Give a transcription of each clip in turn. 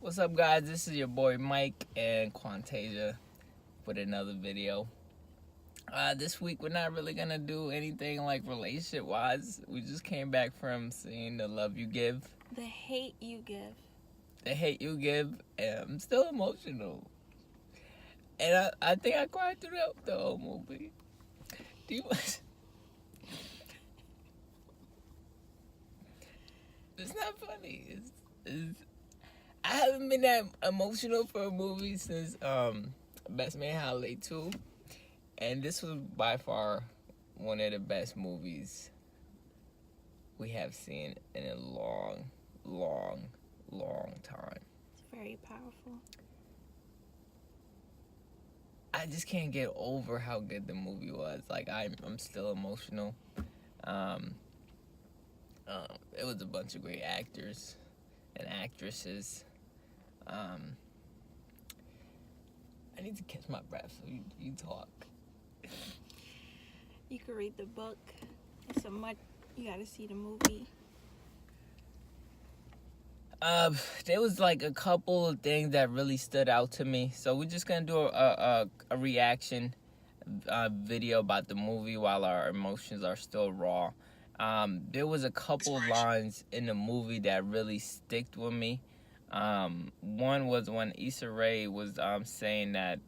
What's up, guys? This is your boy Mike and Quantasia with another video. This week we're not really gonna do anything like relationship wise. We just came back from seeing The Love You Give. The Hate You Give. The Hate You Give, and I'm still emotional. And I think I cried throughout the whole movie. Do you? It's not funny. I haven't been that emotional for a movie since Best Man Holiday 2. And this was by far one of the best movies we have seen in a long time. It's very powerful. I just can't get over how good the movie was. Like, I'm still emotional. It was a bunch of great actors and actresses. I need to catch my breath so you talk. You could read the book. It's so much. You gotta see the movie. There was like a couple of things that really stood out to me. So we're just gonna do a reaction video about the movie while our emotions are still raw. There was a couple of lines in the movie that really sticked with me. One was when Issa Rae was saying that,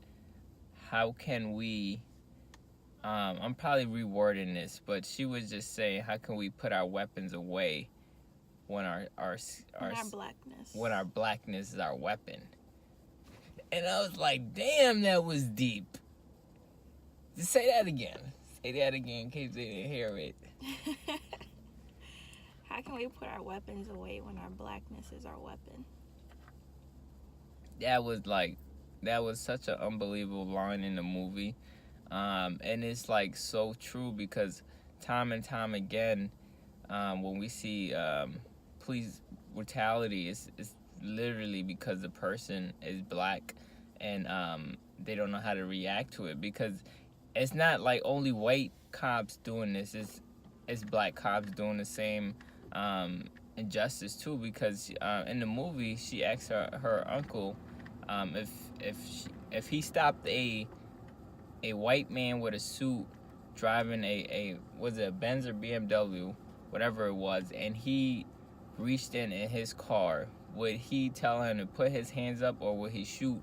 how can we, I'm probably rewording this, but she was just saying, how can we put our weapons away when our blackness. When our blackness is our weapon. And I was like, damn, that was deep. Just say that again. Say that again in case they didn't hear it. How can we put our weapons away when our blackness is our weapon? That was such an unbelievable line in the movie. And it's like so true because time and time again, when we see police brutality, it's literally because the person is black and they don't know how to react to it, because it's not like only white cops doing this, it's black cops doing the same injustice too, because in the movie she asked her uncle if he stopped a white man with a suit driving was it a Benz or BMW, whatever it was, and he reached in his car, would he tell him to put his hands up or would he shoot?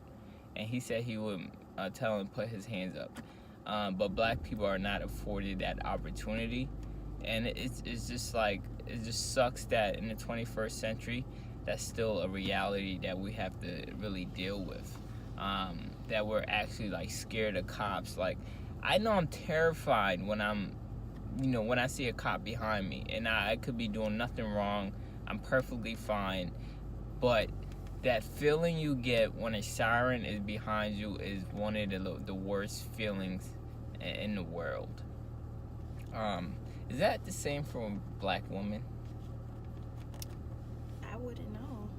And he said he would tell him to put his hands up. But black people are not afforded that opportunity. And it's just like, it just sucks that in the 21st century, that's still a reality that we have to really deal with. That we're actually like scared of cops. Like, I know I'm terrified when when I see a cop behind me and I could be doing nothing wrong. I'm perfectly fine. But that feeling you get when a siren is behind you is one of the worst feelings in the world. Is that the same for a black woman? I wouldn't know.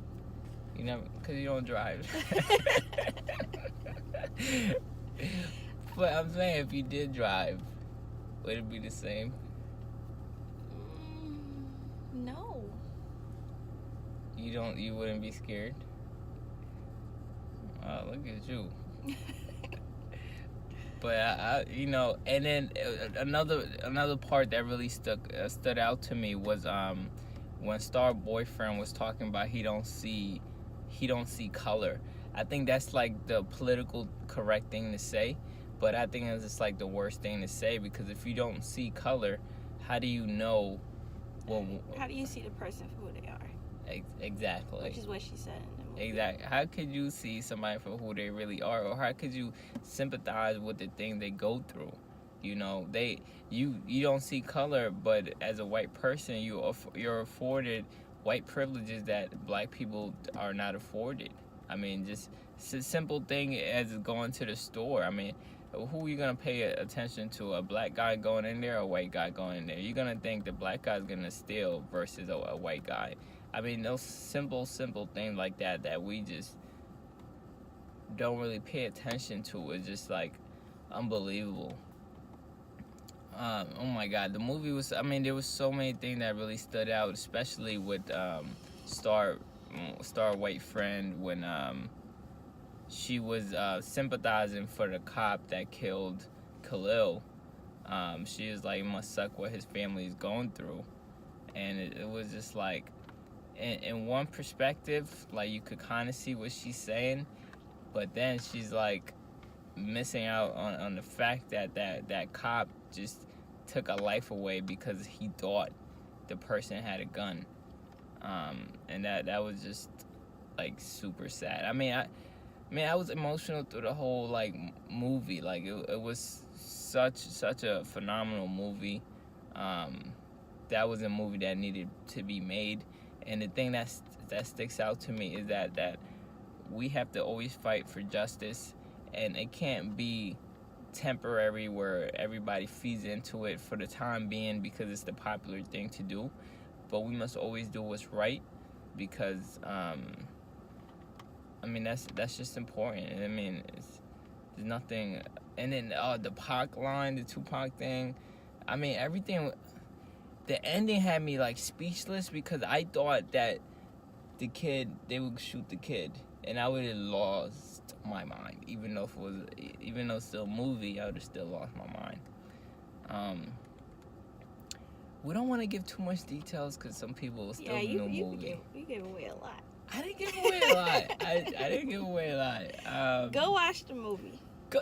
You never, because you don't drive. But I'm saying, if you did drive, would it be the same? No. You wouldn't be scared? Look at you. But and then another part that really stood out to me was when Star Boyfriend was talking about he don't see color. I think that's like the political correct thing to say, but I think it's just like the worst thing to say, because if you don't see color, how do you know? Well, how do you see the person for who they are? Exactly. Which is what she said in the movie. Exactly. How could you see somebody for who they really are, or how could you sympathize with the thing they go through? You don't see color, but as a white person, you're afforded white privileges that black people are not afforded. I mean, just a simple thing as going to the store. I mean, who are you gonna pay attention to? A black guy going in there or a white guy going in there? You're gonna think the black guy's gonna steal versus a white guy. I mean, those simple things like that we just don't really pay attention to. It's just like unbelievable. Oh my God, the movie was, I mean, there was so many things that really stood out, especially with Star star white friend when she was sympathizing for the cop that killed Khalil. She was like, it must suck what his family is going through. And it was just like, in one perspective, like you could kind of see what she's saying, but then she's like missing out on the fact that cop just took a life away because he thought the person had a gun. And that was just like super sad. I mean, I was emotional through the whole like movie. Like it was such a phenomenal movie. That was a movie that needed to be made. And the thing that sticks out to me is that we have to always fight for justice, and it can't be temporary where everybody feeds into it for the time being because it's the popular thing to do. But we must always do what's right because I mean that's just important. I mean there's nothing. And then the Pac line, the Tupac thing. I mean everything. The ending had me like speechless because I thought that they would shoot the kid, and I would have lost my mind. Even though it's still a movie, I would have still lost my mind. We don't want to give too much details because some people will still know movie. You gave away a lot. I didn't give away a lot. I didn't give away a lot. Go watch the movie. Go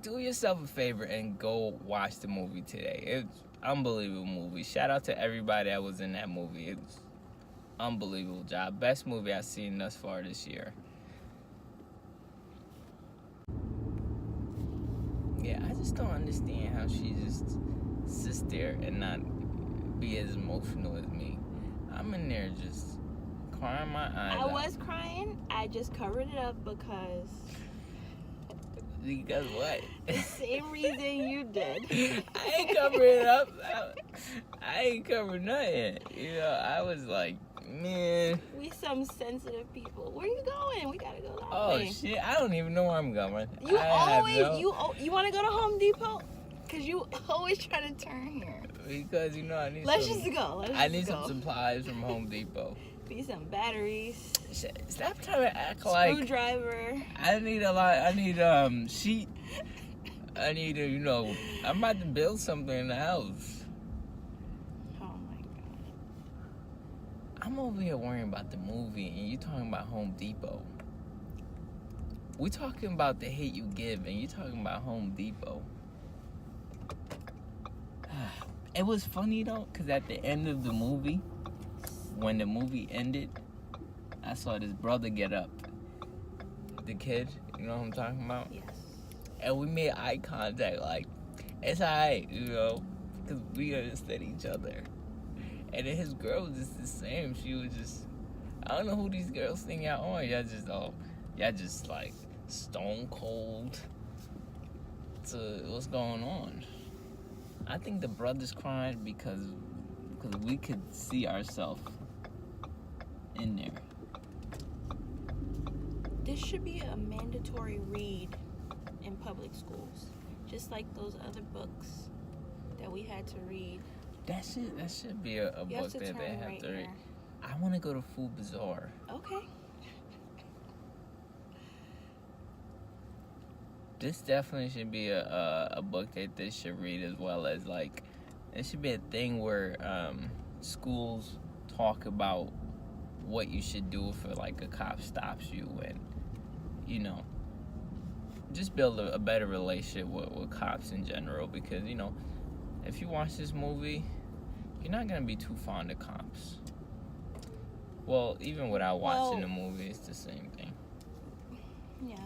do yourself a favor and go watch the movie today. It's unbelievable movie. Shout out to everybody that was in that movie. It was unbelievable job. Best movie I've seen thus far this year. Yeah, I just don't understand how she just sits there and not be as emotional as me. I'm in there just crying my eyes out. I was crying. I just covered it up because what? The same reason you did. I ain't covering it up. I ain't covering nothing. You know, I was like, man. We some sensitive people. Where you going? We gotta go that Oh way. shit! I don't even know where I'm going. You want to go to Home Depot? Cause you always try to turn here. Because I need. Let's just go. I need some supplies from Home Depot. Be some batteries. Stop trying to act like screwdriver. I need a lot. I need sheet. I need I'm about to build something in the house. Oh my god. I'm over here worrying about the movie, and you talking about Home Depot. We talking about the hate you give, and you talking about Home Depot. It was funny though, cause at the end of the movie, when the movie ended, I saw this brother get up. The kid, you know what I'm talking about? Yes. And we made eye contact, like, it's alright, because we understood each other. And then his girl was just the same. She was just, I don't know who these girls think y'all on. Y'all just like stone cold to what's going on. I think the brother's crying because we could see ourselves in there. This should be a mandatory read in public schools, just like those other books that we had to read. That should be a book that they have to read. I want to go to Food Bazaar. Okay. This definitely should be a book that they should read, as well as like it should be a thing where schools talk about what you should do if like a cop stops you, and just build a better relationship with cops in general, because if you watch this movie, you're not gonna be too fond of cops. Well, even without watching the movie, it's the same thing. Yeah.